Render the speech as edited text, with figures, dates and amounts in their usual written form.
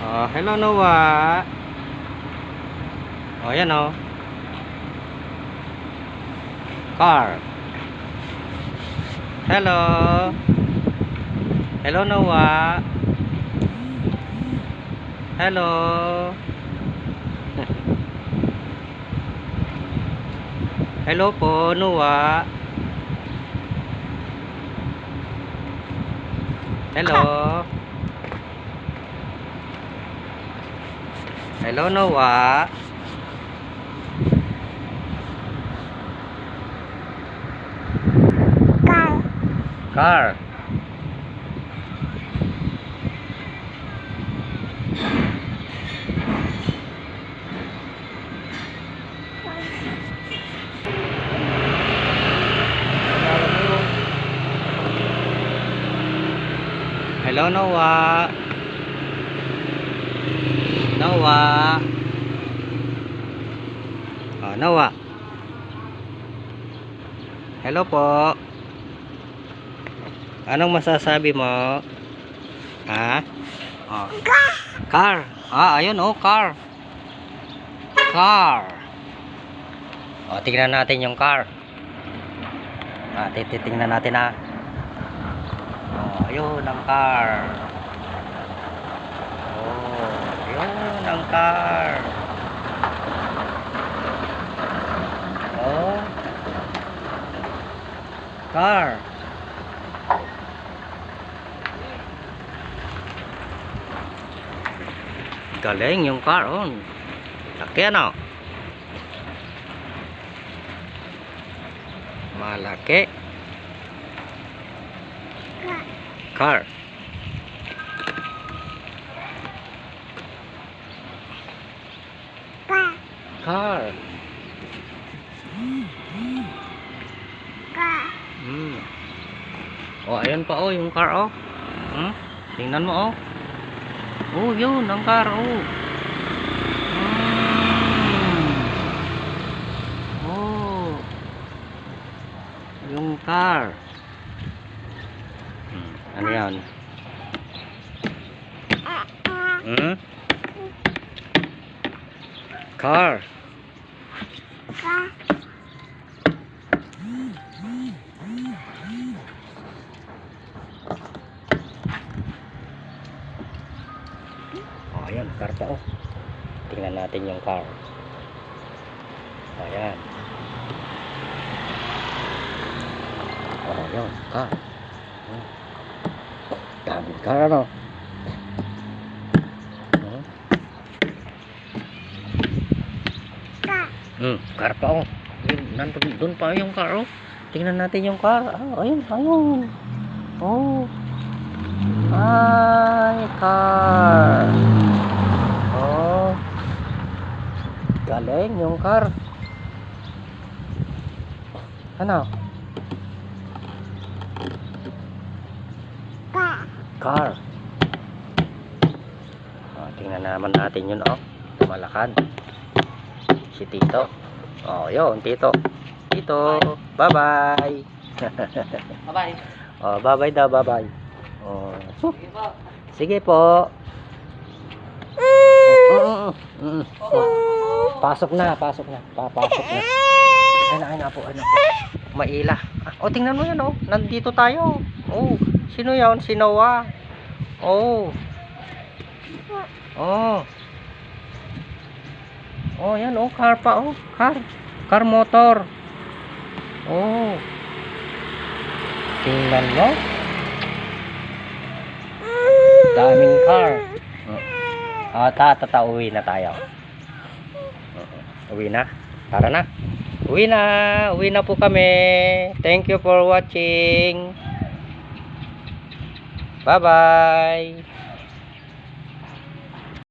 Oh, hello Noah. Oh, yan oh. Car. Hello. Hello Noah. Hello. Hello po Noah. Hello. Hello Noah. Car. Hello Noah. Noah. Oh, Noah. Hello po. Anong masasabi mo? Ha? Oh. Car. Ah, ayun oh, car. Car. Oh, tingnan natin yung car. Ah, titingnan natin ah. Oh, ayun ang car. Oh, ayun ang car. Oh. Car. Galing yung car on. Laki ano? Malaki. Car. Car. Oh, ayun pa oh, yung car oh. Tingnan mo oh. Oh, yun ang car oh. Oh. Yung car. Ano yan? Car. Oh, ayan, car pa oh. Tingnan natin yung car. Ayan. Oh, yun, car. Daming car ano. Car pa oh. Nandun, doon pa yung car oh. Tingnan natin yung car. Ah, ayun, ayun. Oh. Ay, car. Oh. Galing yung car. Ano? Car. Oh, tingnan naman natin yun oh. Malakad. Si Tito. Oh, yun, Tito. Tito, bye-bye. Bye-bye. Oh, bye-bye daw, bye-bye. Oh. Sige po. Pasok na, pasok na. Papasok na. Ay na po, ano po. Maila. Oh, tingnan mo yan oh. Nandito tayo. Oh, sino yan? Si Noah. Oh. Oh. Oh, yan oh, car pa oh, car motor. Oh. Tingnan mo. Daming car. Uwi na tayo. Uwi na. Tara na. Uwi na po kami. Thank you for watching. Bye-bye.